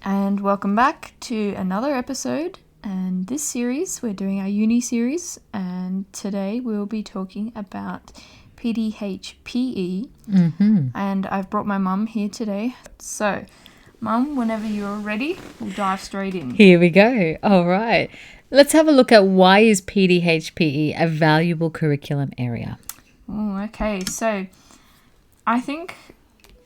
And welcome back to another episode. And this series, we're doing our uni series, and today we'll be talking about PDHPE. And I've brought my mum here today. So, Mum, whenever you're ready, we'll dive straight in. Here we go. All right. Let's have a look at why is PDHPE a valuable curriculum area. Oh, okay. So, I think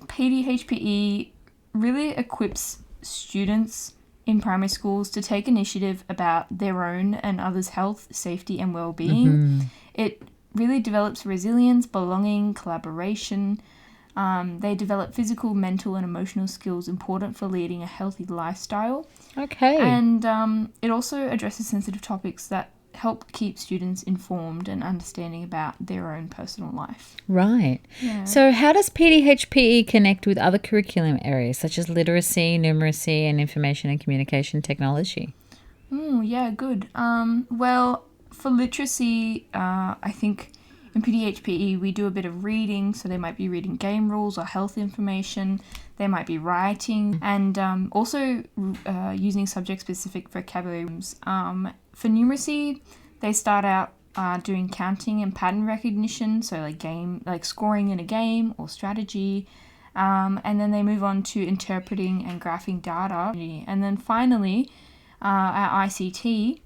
PDHPE really equips students in primary schools to take initiative about their own and others' health, safety, and well-being. It really develops resilience, belonging, collaboration. They develop physical, mental, and emotional skills important for leading a healthy lifestyle. Okay. And it also addresses sensitive topics that help keep students informed and understanding about their own personal life. Right. Yeah. So how does PDHPE connect with other curriculum areas such as literacy, numeracy, and information and communication technology? Yeah, good. Well, for literacy, I think in PDHPE we do a bit of reading, so they might be reading game rules or health information. They might be writing and also using subject-specific vocabulary. For numeracy, they start out doing counting and pattern recognition, so like scoring in a game or strategy. And then they move on to interpreting and graphing data. And then finally, at ICT,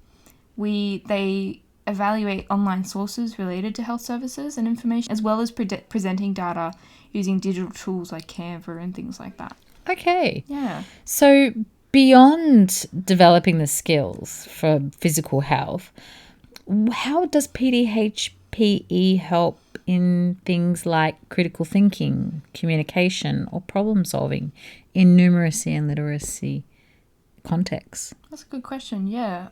they evaluate online sources related to health services and information, as well as presenting data using digital tools like Canva and things like that. Okay. Yeah. So beyond developing the skills for physical health, how does PDHPE help in things like critical thinking, communication, or problem solving in numeracy and literacy contexts? That's a good question. Yeah.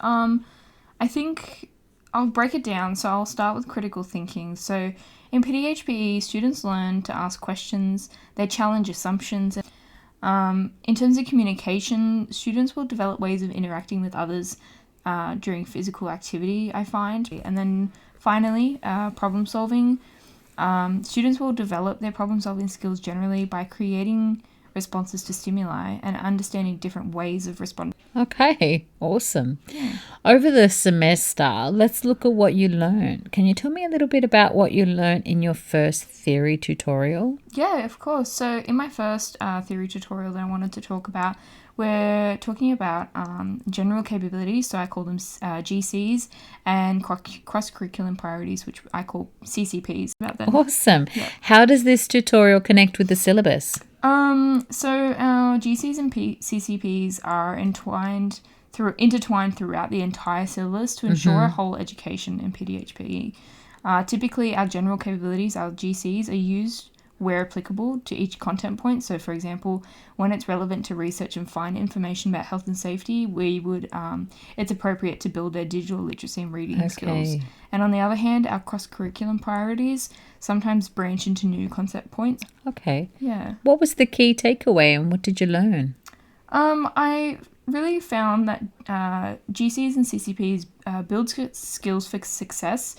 I think I'll break it down. So I'll start with critical thinking. So in PDHPE, students learn to ask questions, they challenge assumptions. In terms of communication, students will develop ways of interacting with others during physical activity, I find. And then finally, problem solving. Students will develop their problem solving skills generally by creating responses to stimuli and understanding different ways of responding. Okay, awesome. Over the semester, let's look at what you learned. Can you tell me a little bit about what you learned in your first theory tutorial? Yeah, of course. So in my first theory tutorial that I wanted to talk about, we're talking about general capabilities, so I call them GCs, and cross-curriculum priorities, which I call CCPs. About that. Awesome. Yeah. How does this tutorial connect with the syllabus? So our GCs and CCPs are intertwined throughout the entire syllabus to ensure a whole education in PDHPE. Typically, our general capabilities, our GCs, are used where applicable to each content point. So, for example, when it's relevant to research and find information about health and safety, it's appropriate to build their digital literacy and reading skills. And on the other hand, our cross-curriculum priorities sometimes branch into new concept points. Okay. Yeah. What was the key takeaway and what did you learn? I really found that GCs and CCPs build skills for success.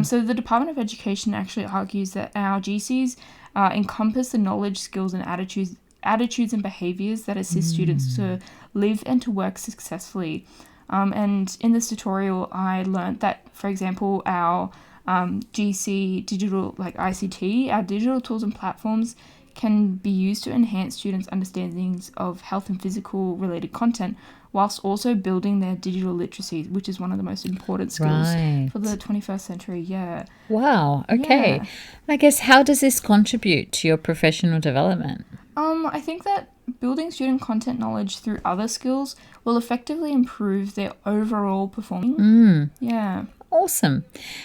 So the Department of Education actually argues that our GCs encompass the knowledge, skills, and attitudes and behaviours that assist students to live and to work successfully. And in this tutorial, I learned that, for example, our GC digital, like ICT, our digital tools and platforms can be used to enhance students' understandings of health and physical related content, whilst also building their digital literacy, which is one of the most important skills for the 21st century. Yeah. Wow. Okay. Yeah. I guess how does this contribute to your professional development? I think that building student content knowledge through other skills will effectively improve their overall performance. Yeah. Awesome.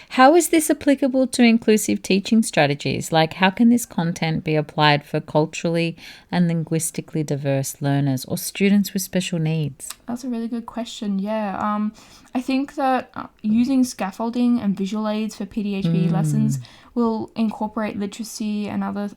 How is this applicable to inclusive teaching strategies? Like, how can this content be applied for culturally and linguistically diverse learners or students with special needs? That's a really good question. Yeah. I think that using scaffolding and visual aids for PDHPE lessons will incorporate literacy and other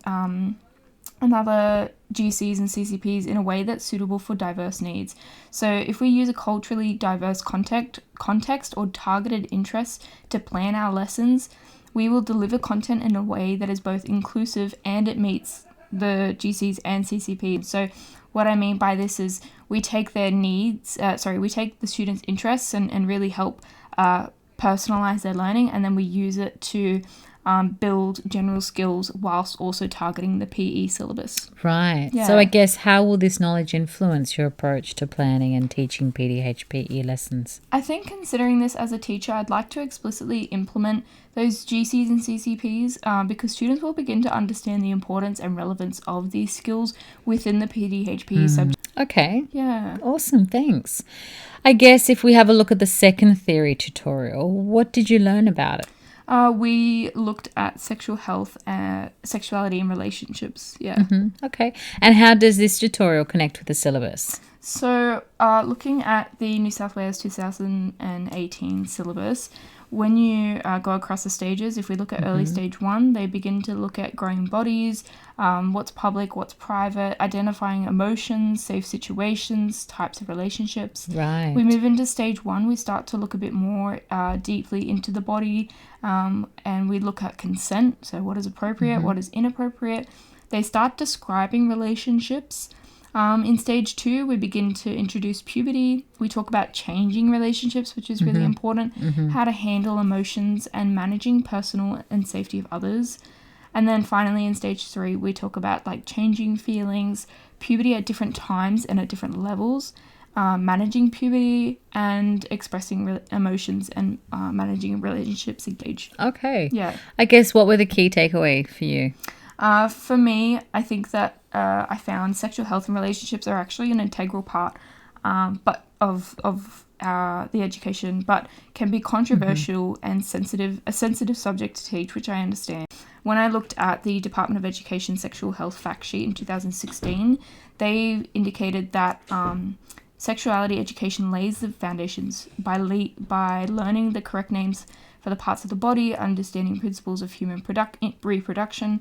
GCs and CCPs in a way that's suitable for diverse needs. So if we use a culturally diverse context or targeted interests to plan our lessons, we will deliver content in a way that is both inclusive and it meets the GCs and CCPs. So what I mean by this is we take their needs, we take the students' interests and really help personalize their learning, and then we use it to build general skills whilst also targeting the PE syllabus. Right. Yeah. So I guess how will this knowledge influence your approach to planning and teaching PDHPE lessons? I think considering this as a teacher, I'd like to explicitly implement those GCs and CCPs because students will begin to understand the importance and relevance of these skills within the PDHPE subject. Okay. Yeah. Awesome. Thanks. I guess if we have a look at the second theory tutorial, what did you learn about it? We looked at sexual health, sexuality and relationships. Yeah. Okay. And how does this tutorial connect with the syllabus? So, looking at the New South Wales 2018 syllabus, when you go across the stages, if we look at early stage 1, they begin to look at growing bodies, what's public, what's private, identifying emotions, safe situations, types of relationships. Right. We move into stage 1, we start to look a bit more deeply into the body, and we look at consent, so what is appropriate, what is inappropriate. They start describing relationships. In stage 2, we begin to introduce puberty. We talk about changing relationships, which is really important, how to handle emotions and managing personal and safety of others. And then finally in stage 3, we talk about like changing feelings, puberty at different times and at different levels, managing puberty and expressing emotions and managing relationships engaged. Okay. Yeah. I guess what were the key takeaway for you? For me, I think that I found sexual health and relationships are actually an integral part, but of the education, but can be controversial and a sensitive subject to teach, which I understand. When I looked at the Department of Education sexual health fact sheet in 2016, they indicated that sexuality education lays the foundations by learning the correct names for the parts of the body, understanding principles of human reproduction,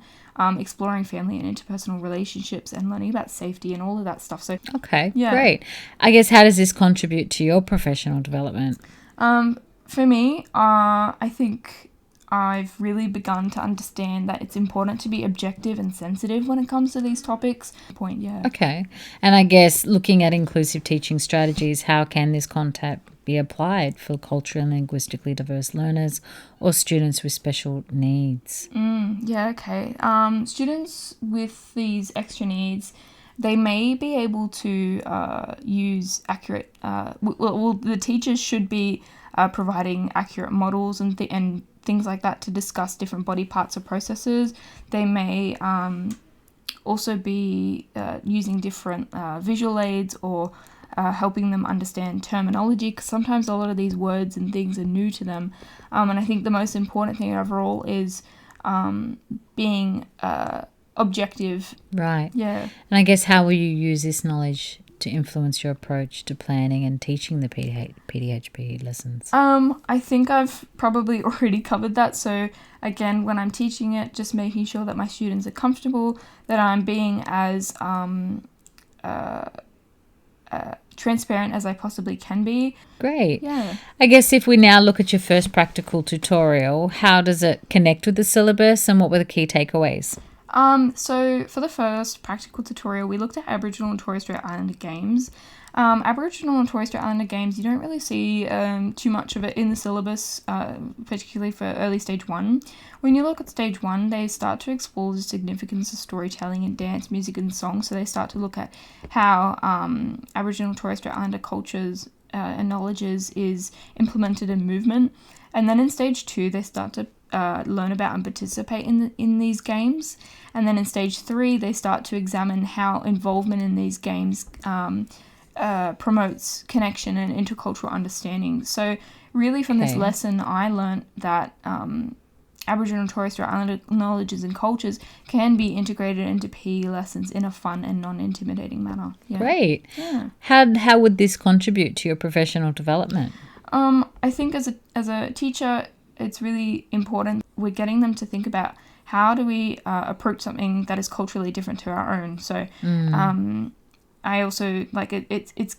exploring family and interpersonal relationships, and learning about safety and all of that stuff. So, Okay, yeah. Great. I guess how does this contribute to your professional development? For me, I think I've really begun to understand that it's important to be objective and sensitive when it comes to these topics. Okay. And I guess looking at inclusive teaching strategies, how can this concept be applied for culturally and linguistically diverse learners or students with special needs? Students with these extra needs, they may be able to use accurate, the teachers should be providing accurate models and things like that to discuss different body parts or processes. They may also be using different visual aids or helping them understand terminology, because sometimes a lot of these words and things are new to them. And I think the most important thing overall is being objective. Right. Yeah. And I guess how will you use this knowledge to influence your approach to planning and teaching the PDHPE lessons? I think I've probably already covered that. So again, when I'm teaching it, just making sure that my students are comfortable, that I'm being as transparent as I possibly can be. Great. Yeah. I guess if we now look at your first practical tutorial, how does it connect with the syllabus and what were the key takeaways? So for the first practical tutorial, we looked at Aboriginal and Torres Strait Islander games. Aboriginal and Torres Strait Islander games, you don't really see too much of it in the syllabus, particularly for early stage 1. When you look at stage 1, they start to explore the significance of storytelling in dance, music and song. So they start to look at how Aboriginal and Torres Strait Islander cultures and knowledges is implemented in movement. And then in stage 2, they start to learn about and participate in these games. And then in stage 3, they start to examine how involvement in these games promotes connection and intercultural understanding. So really from this lesson, I learned that Aboriginal and Torres Strait Islander knowledges and cultures can be integrated into PE lessons in a fun and non-intimidating manner. Yeah. Great. Yeah. How would this contribute to your professional development? I think as a teacher, it's really important. We're getting them to think about how do we approach something that is culturally different to our own. So I also like it's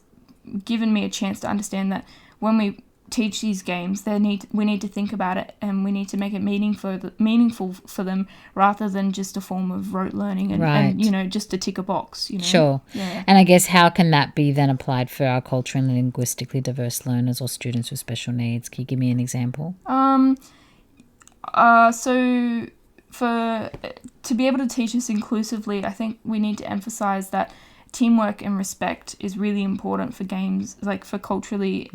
given me a chance to understand that when we teach these games, we need to think about it, and we need to make it meaningful for them, rather than just a form of rote learning and, Right. just to tick a box. Sure. Yeah. And I guess how can that be then applied for our culturally and linguistically diverse learners or students with special needs? Can you give me an example? So to be able to teach this inclusively, I think we need to emphasize that teamwork and respect is really important for games, like for culturally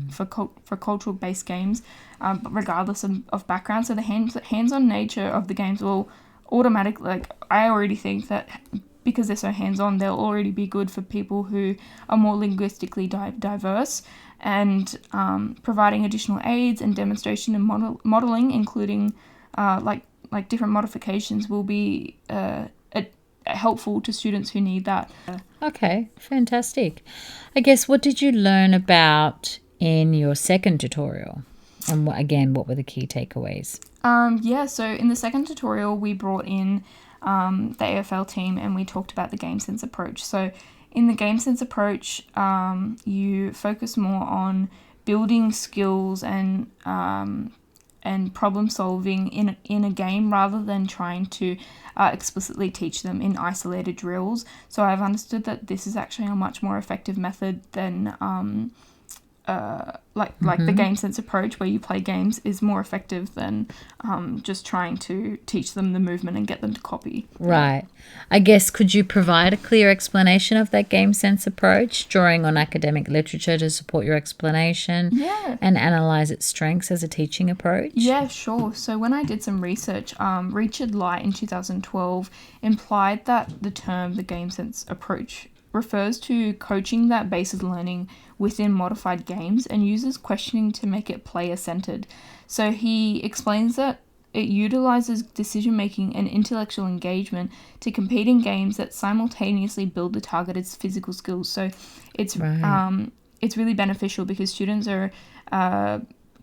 for cultural based games, regardless of background. So the hands-on nature of the games will automatically, like, I already think that because they're so hands-on, they'll already be good for people who are more linguistically diverse, and providing additional aids and demonstration and modeling, including like different modifications, will be helpful to students who need that. Okay, fantastic. I guess what did you learn about in your second tutorial? And what were the key takeaways? So in the second tutorial, we brought in the AFL team, and we talked about the game sense approach. So in the game sense approach, you focus more on building skills and problem solving in a game, rather than trying to explicitly teach them in isolated drills. So I've understood that this is actually a much more effective method than the game sense approach, where you play games, is more effective than just trying to teach them the movement and get them to copy. Right. I guess, could you provide a clear explanation of that game sense approach, drawing on academic literature to support your explanation? Yeah. And analyze its strengths as a teaching approach? Yeah, sure. So when I did some research, Richard Light in 2012 implied that the term the game sense approach refers to coaching that bases learning within modified games, and uses questioning to make it player-centered. So he explains that it utilizes decision-making and intellectual engagement to compete in games that simultaneously build the targeted's physical skills. So it's really beneficial, because students are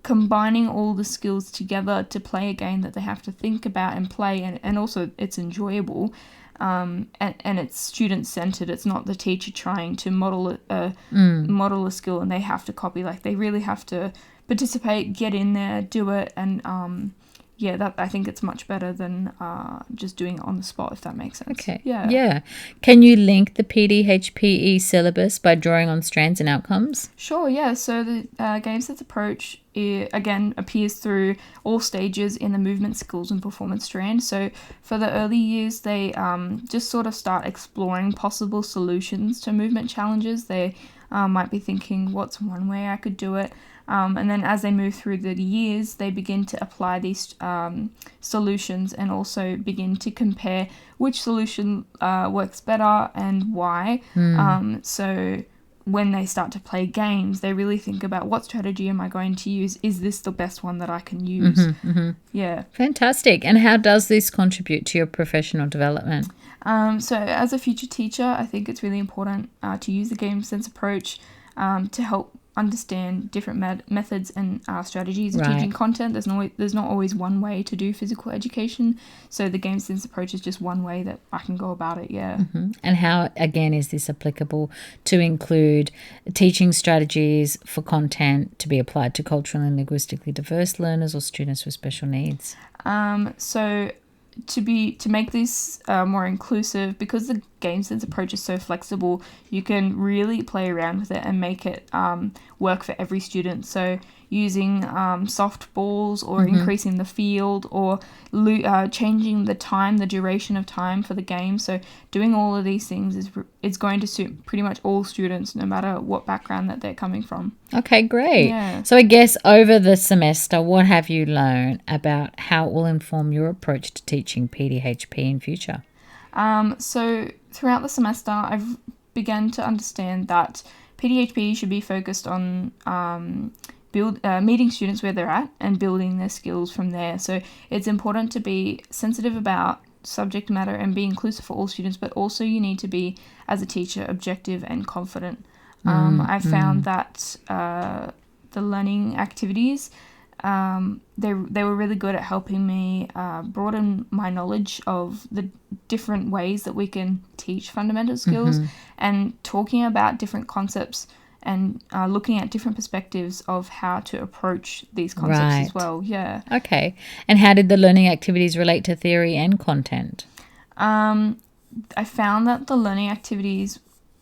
combining all the skills together to play a game that they have to think about and play, and also it's enjoyable. And it's student-centered. It's not the teacher trying to model a skill and they have to copy. Like, they really have to participate, get in there, do it, and that, I think it's much better than just doing it on the spot, if that makes sense. Okay. Yeah. Can you link the PDHPE syllabus by drawing on strands and outcomes? Sure, yeah. So the game sense approach, again, appears through all stages in the movement, skills, and performance strand. So for the early years, they just sort of start exploring possible solutions to movement challenges. They might be thinking, what's one way I could do it? And then as they move through the years, they begin to apply these solutions, and also begin to compare which solution works better and why. So when they start to play games, they really think about, what strategy am I going to use? Is this the best one that I can use? Yeah. Fantastic. And how does this contribute to your professional development? So as a future teacher, I think it's really important to use the game sense approach to help understand different methods and strategies of teaching content. There's not always one way to do physical education, so the game sense approach is just one way that I can go about it. And how, again, is this applicable to include teaching strategies for content to be applied to culturally and linguistically diverse learners or students with special needs? So to make this more inclusive, because the game sense approach is so flexible, you can really play around with it and make it work for every student. So using soft balls, or increasing the field, or changing the duration of time for the game. So doing all of these things is going to suit pretty much all students, no matter what background that they're coming from. Okay, great. Yeah. So I guess over the semester, what have you learned about how it will inform your approach to teaching PDHP in future? So throughout the semester, I've begun to understand that PDHP should be focused on meeting students where they're at and building their skills from there. So it's important to be sensitive about subject matter and be inclusive for all students, but also you need to be, as a teacher, objective and confident. I've found that the learning activities, they were really good at helping me broaden my knowledge of the different ways that we can teach fundamental skills, and talking about different concepts and looking at different perspectives of how to approach these concepts as Right. well. Yeah. Okay. And how did the learning activities relate to theory and content? I found that the learning activities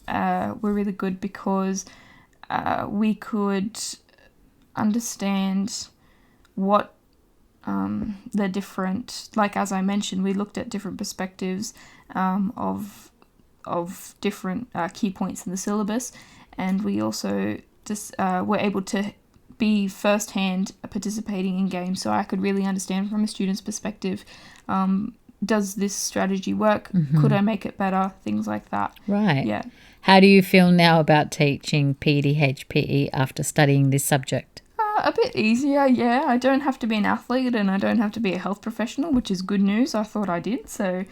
were really good because we could understand what the different, like as I mentioned, we looked at different perspectives of different key points in the syllabus, and we also just were able to be firsthand participating in games, so I could really understand from a student's perspective, does this strategy work? Could I make it better? Things like that. Right. Yeah. How do you feel now about teaching PDHPE after studying this subject? A bit easier, yeah. I don't have to be an athlete and I don't have to be a health professional, which is good news. I thought I did, so